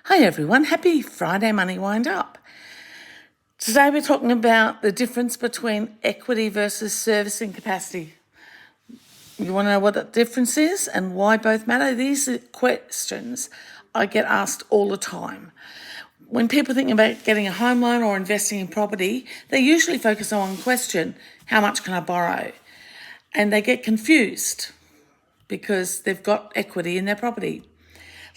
Hi everyone, happy Friday Money Wind Up. Today we're talking about the difference between equity versus servicing capacity. You want to know what the difference is and why both matter? These are questions I get asked all the time. When people think about getting a home loan or investing in property, they usually focus on one question: how much can I borrow? And they get confused because they've got equity in their property.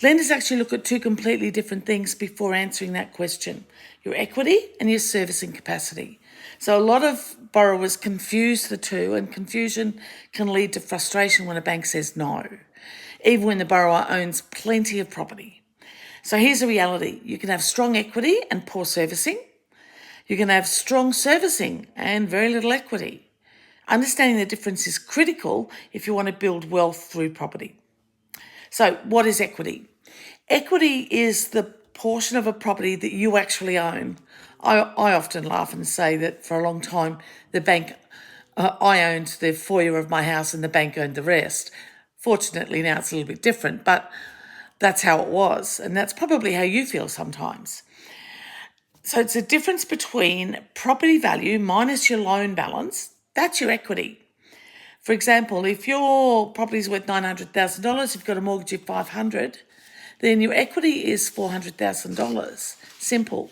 Lenders actually look at two completely different things before answering that question: your equity and your servicing capacity. So a lot of borrowers confuse the two, and confusion can lead to frustration when a bank says no, even when the borrower owns plenty of property. So here's the reality: you can have strong equity and poor servicing. You can have strong servicing and very little equity. Understanding the difference is critical if you want to build wealth through property. So what is equity? Equity is the portion of a property that you actually own. I often laugh and say that for a long time, I owned the foyer of my house and the bank owned the rest. Fortunately, now it's a little bit different, but that's how it was. And that's probably how you feel sometimes. So it's a difference between property value minus your loan balance. That's your equity. For example, if your property is worth $900,000, you've got a mortgage of $500,000, then your equity is $400,000. Simple.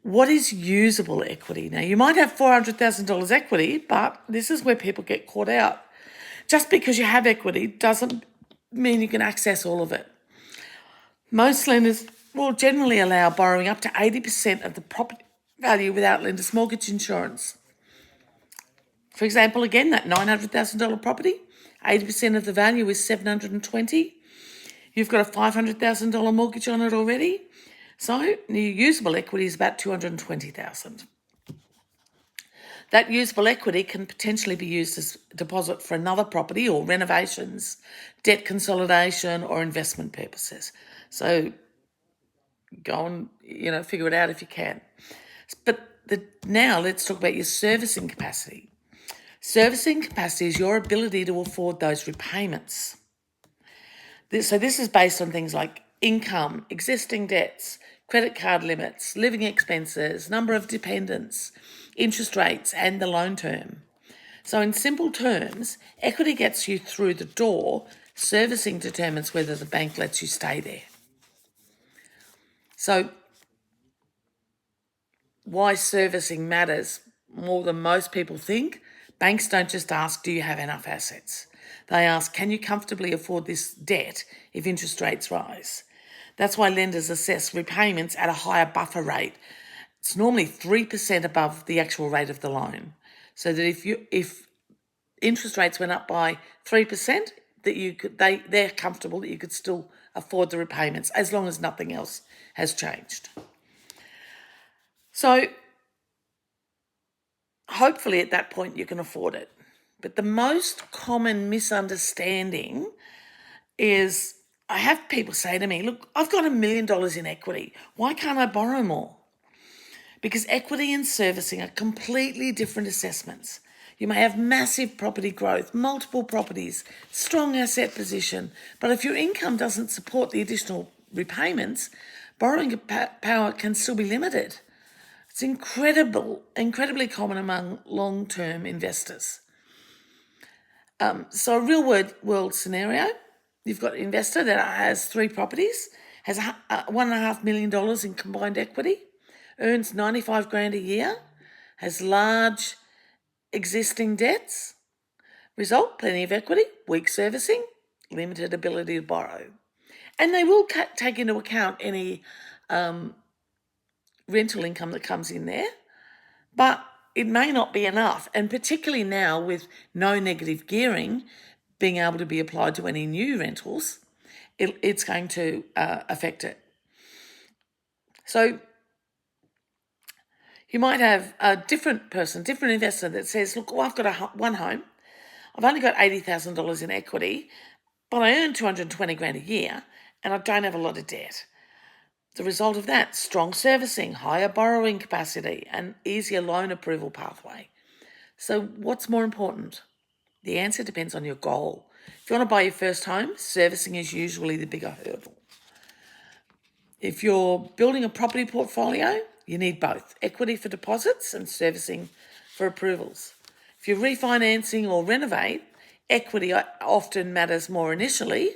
What is usable equity? Now, you might have $400,000 equity, but this is where people get caught out. Just because you have equity doesn't mean you can access all of it. Most lenders will generally allow borrowing up to 80% of the property value without lender's mortgage insurance. For example, again, that $900,000 property, 80% of the value is $720,000. You've got a $500,000 mortgage on it already. So the usable equity is about $220,000. That usable equity can potentially be used as a deposit for another property or renovations, debt consolidation, or investment purposes. So go and figure it out if you can. But now let's talk about your servicing capacity. Servicing capacity is your ability to afford those repayments. So this is based on things like income, existing debts, credit card limits, living expenses, number of dependents, interest rates, and the loan term. So in simple terms, equity gets you through the door. Servicing determines whether the bank lets you stay there. So why servicing matters more than most people think: banks don't just ask, do you have enough assets? They ask, can you comfortably afford this debt if interest rates rise? That's why lenders assess repayments at a higher buffer rate. It's normally 3% above the actual rate of the loan. So that if interest rates went up by 3%, they're comfortable that you could still afford the repayments as long as nothing else has changed. So hopefully at that point you can afford it. But the most common misunderstanding is, I have people say to me, look, I've got $1 million in equity. Why can't I borrow more? Because equity and servicing are completely different assessments. You may have massive property growth, multiple properties, strong asset position, but if your income doesn't support the additional repayments, borrowing power can still be limited. It's incredibly common among long-term investors. So a real-world scenario: you've got an investor that has 3 properties, has $1.5 million in combined equity, earns $95,000 a year, has large existing debts. Result: plenty of equity, weak servicing, limited ability to borrow. And they will take into account any rental income that comes in there, but it may not be enough. And particularly now with no negative gearing being able to be applied to any new rentals, it's going to affect it. So you might have a different investor that says, look, I've got one home, I've only got $80,000 in equity, but I earn $220,000 a year and I don't have a lot of debt. The result of that: strong servicing, higher borrowing capacity, and easier loan approval pathway. So what's more important? The answer depends on your goal. If you want to buy your first home, servicing is usually the bigger hurdle. If you're building a property portfolio, you need both equity for deposits and servicing for approvals. If you're refinancing or renovate, equity often matters more initially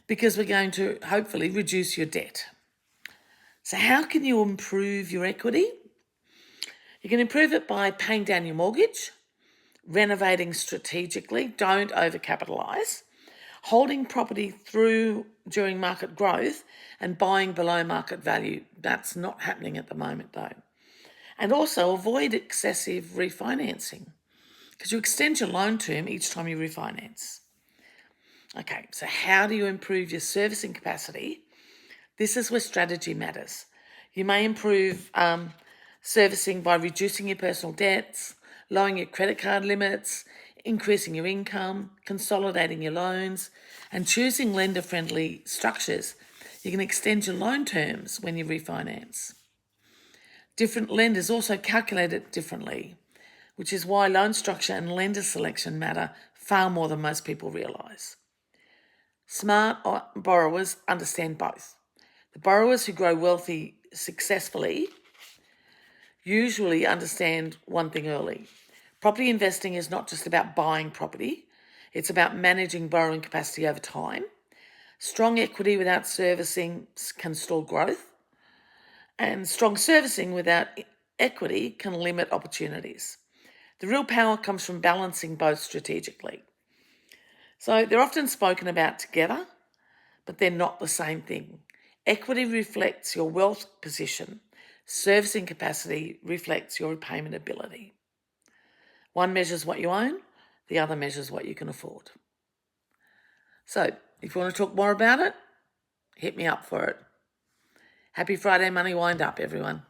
because we're going to hopefully reduce your debt. So how can you improve your equity? You can improve it by paying down your mortgage, renovating strategically, don't overcapitalise, holding property through during market growth and buying below market value. That's not happening at the moment though. And also avoid excessive refinancing because you extend your loan term each time you refinance. Okay, so how do you improve your servicing capacity? This is where strategy matters. You may improve servicing by reducing your personal debts, lowering your credit card limits, increasing your income, consolidating your loans, and choosing lender-friendly structures. You can extend your loan terms when you refinance. Different lenders also calculate it differently, which is why loan structure and lender selection matter far more than most people realise. Smart borrowers understand both. The borrowers who grow wealthy successfully usually understand one thing early. Property investing is not just about buying property, it's about managing borrowing capacity over time. Strong equity without servicing can stall growth, and strong servicing without equity can limit opportunities. The real power comes from balancing both strategically. So they're often spoken about together, but they're not the same thing. Equity reflects your wealth position. Servicing capacity reflects your repayment ability. One measures what you own, the other measures what you can afford. So, if you want to talk more about it, hit me up for it. Happy Friday Money Wind Up, everyone.